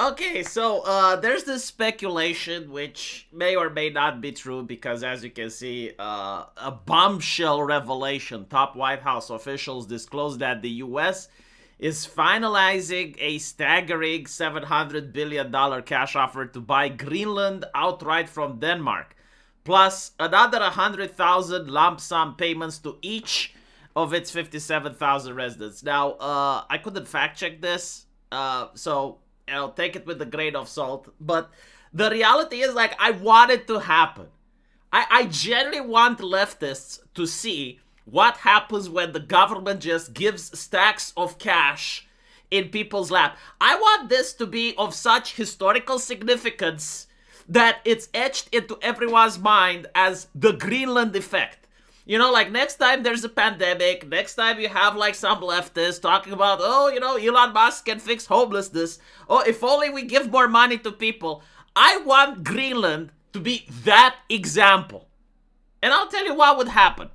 Okay, so there's this speculation which may or may not be true because, as you can see, a bombshell revelation. Top White House officials disclosed that the U.S. is finalizing a staggering $700 billion cash offer to buy Greenland outright from Denmark, plus another 100,000 lump sum payments to each of its 57,000 residents. Now, I couldn't fact check this, so I'll take it with a grain of salt. But the reality is, like, I want it to happen. I genuinely want leftists to see what happens when the government just gives stacks of cash in people's lap. I want this to be of such historical significance that it's etched into everyone's mind as the Greenland effect. You know, like next time there's a pandemic, next time you have like some leftists talking about, oh, you know, Elon Musk can fix homelessness. Oh, if only we give more money to people. I want Greenland to be that example. And I'll tell you what would happen.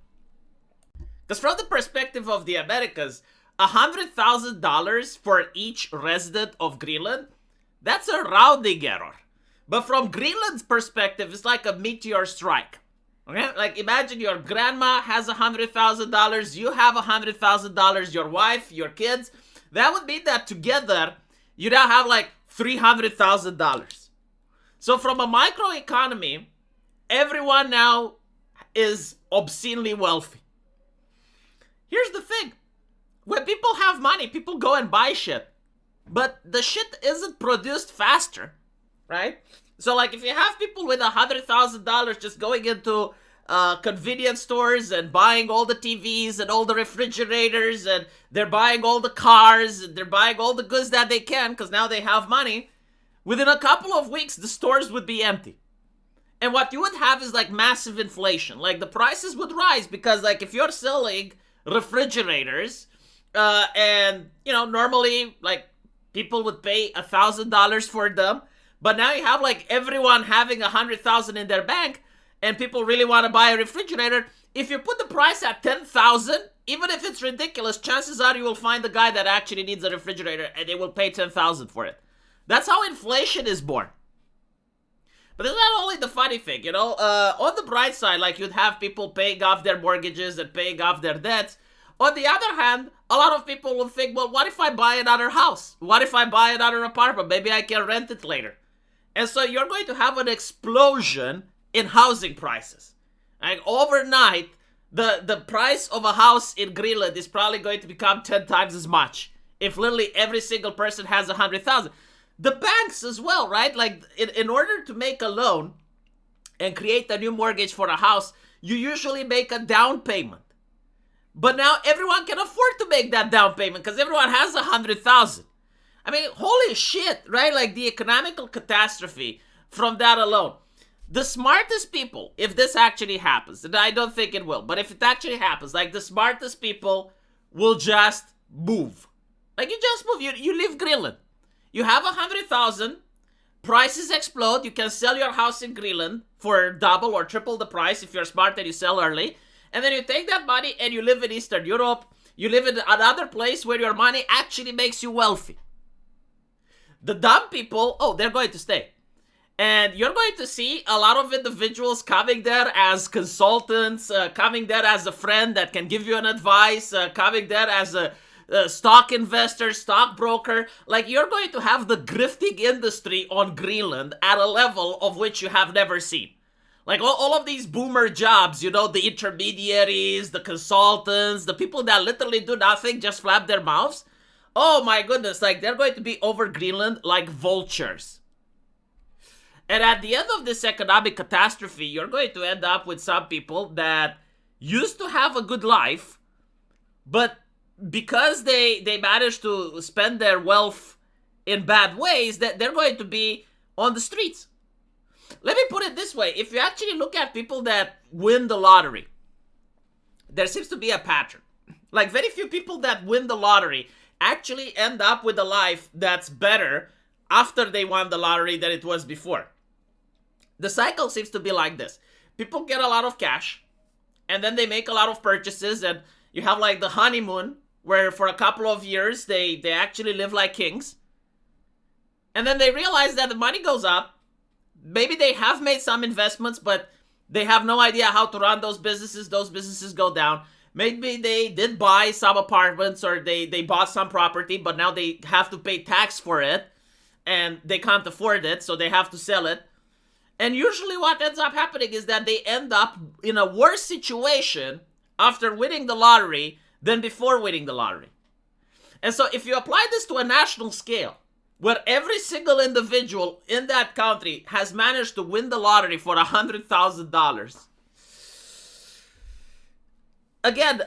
Because from the perspective of the Americas, $100,000 for each resident of Greenland, that's a rounding error. But from Greenland's perspective, it's like a meteor strike. Okay, like imagine your grandma has $100,000, you have $100,000, your wife, your kids. That would mean that together you now have like $300,000. So from a microeconomy, everyone now is obscenely wealthy. Here's the thing: when people have money, people go and buy shit, but the shit isn't produced faster, right? So, like, if you have people with $100,000 just going into convenience stores and buying all the TVs and all the refrigerators, and they're buying all the cars, and they're buying all the goods that they can because now they have money, within a couple of weeks, the stores would be empty. And what you would have is, like, massive inflation. Like, the prices would rise because, like, if you're selling refrigerators, and, you know, normally, like, people would pay $1,000 for them, but now you have like everyone having 100,000 in their bank, and people really want to buy a refrigerator. If you put the price at 10,000, even if it's ridiculous, chances are you will find the guy that actually needs a refrigerator, and they will pay 10,000 for it. That's how inflation is born. But it's not only the funny thing, you know. On the bright side, like you'd have people paying off their mortgages and paying off their debts. On the other hand, a lot of people will think, well, what if I buy another house? What if I buy another apartment? Maybe I can rent it later. And so you're going to have an explosion in housing prices. Like overnight, the price of a house in Greenland is probably going to become 10 times as much if literally every single person has 100,000. The banks as well, right? Like in order to make a loan and create a new mortgage for a house, you usually make a down payment. But now everyone can afford to make that down payment because everyone has 100,000. I mean, holy shit, right? Like the economical catastrophe from that alone. The smartest people, if this actually happens, and I don't think it will, but if it actually happens, like the smartest people will just move. Like you just move. You leave Greenland. You have 100,000. Prices explode. You can sell your house in Greenland for double or triple the price if you're smart and you sell early. And then you take that money and you live in Eastern Europe. You live in another place where your money actually makes you wealthy. The dumb people, oh, they're going to stay. And you're going to see a lot of individuals coming there as consultants, coming there as a friend that can give you an advice, coming there as a stock investor, stockbroker. Like, you're going to have the grifting industry on Greenland at a level of which you have never seen. Like, all of these boomer jobs, you know, the intermediaries, the consultants, the people that literally do nothing, just flap their mouths. Oh my goodness, like they're going to be over Greenland like vultures. And at the end of this economic catastrophe, you're going to end up with some people that used to have a good life, but because they managed to spend their wealth in bad ways, that they're going to be on the streets. Let me put it this way. If you actually look at people that win the lottery, there seems to be a pattern. Like very few people that win the lottery actually end up with a life that's better after they won the lottery than it was before. The cycle seems to be like this. People get a lot of cash, and then they make a lot of purchases, and you have like the honeymoon, where for a couple of years they actually live like kings. And then they realize that the money goes up. Maybe they have made some investments, but they have no idea how to run those businesses. Those businesses go down. Maybe they did buy some apartments or they bought some property, but now they have to pay tax for it and they can't afford it, so they have to sell it. And usually what ends up happening is that they end up in a worse situation after winning the lottery than before winning the lottery. And so if you apply this to a national scale, where every single individual in that country has managed to win the lottery for $100,000, again,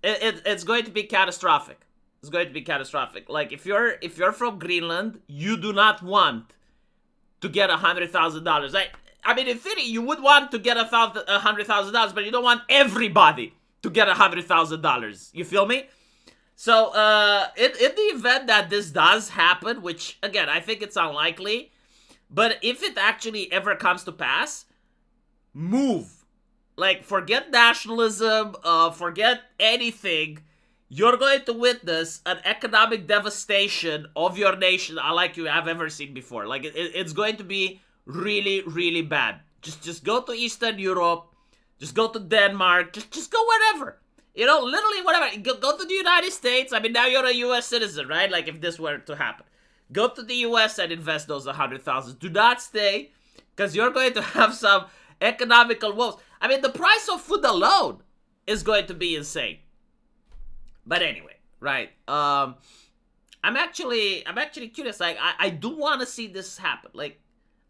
it's going to be catastrophic. It's going to be catastrophic. Like if you're from Greenland, you do not want to get $100,000. I mean, in theory, you would want to get $100,000, but you don't want everybody to get $100,000. You feel me? So, in the event that this does happen, which, again, I think it's unlikely, but if it actually ever comes to pass, move. Like, forget nationalism, forget anything. You're going to witness an economic devastation of your nation unlike you have ever seen before. Like, it's going to be really, really bad. Just go to Eastern Europe, just go to Denmark, just go wherever. You know, literally whatever. Go to the United States. I mean, now you're a U.S. citizen, right? Like, if this were to happen. Go to the U.S. and invest those $100,000. Do not stay, because you're going to have some economical woes. I mean, the price of food alone is going to be insane. But anyway, right? I'm actually curious. Like, I do want to see this happen. Like,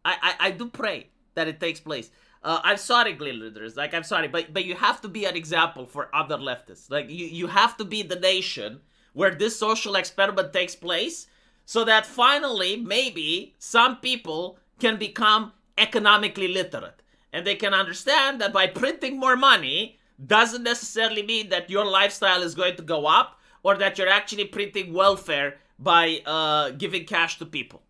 I do pray that it takes place. I'm sorry, Greenlanders. Like, I'm sorry, but you have to be an example for other leftists. Like, you have to be the nation where this social experiment takes place, so that finally, maybe, some people can become economically literate. And they can understand that by printing more money doesn't necessarily mean that your lifestyle is going to go up, or that you're actually printing welfare by giving cash to people.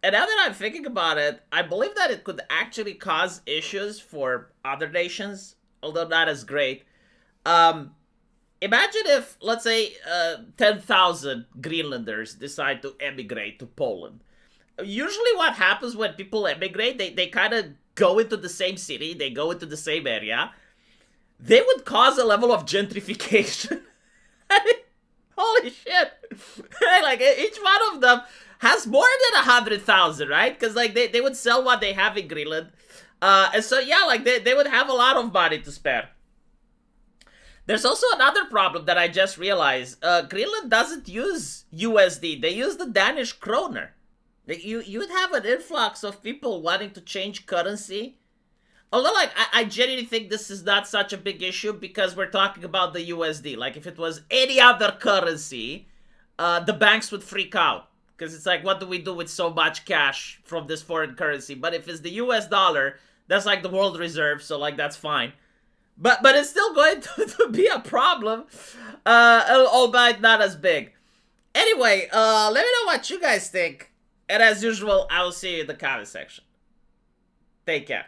And now that I'm thinking about it, I believe that it could actually cause issues for other nations, although not as great. Imagine if, let's say, 10,000 Greenlanders decide to emigrate to Poland. Usually what happens when people emigrate, they kind of go into the same city, they go into the same area. They would cause a level of gentrification. I mean, holy shit. Like, each one of them has more than 100,000, right? Because, like, they would sell what they have in Greenland. And so, yeah, like, they would have a lot of money to spare. There's also another problem that I just realized. Greenland doesn't use USD. They use the Danish kroner. You would have an influx of people wanting to change currency. Although, like, I genuinely think this is not such a big issue because we're talking about the USD. Like, if it was any other currency, the banks would freak out. Because it's like, what do we do with so much cash from this foreign currency? But if it's the US dollar, that's like the world reserve, so, like, that's fine. But it's still going to be a problem, albeit not as big. Anyway, let me know what you guys think. And as usual, I will see you in the comment section. Take care.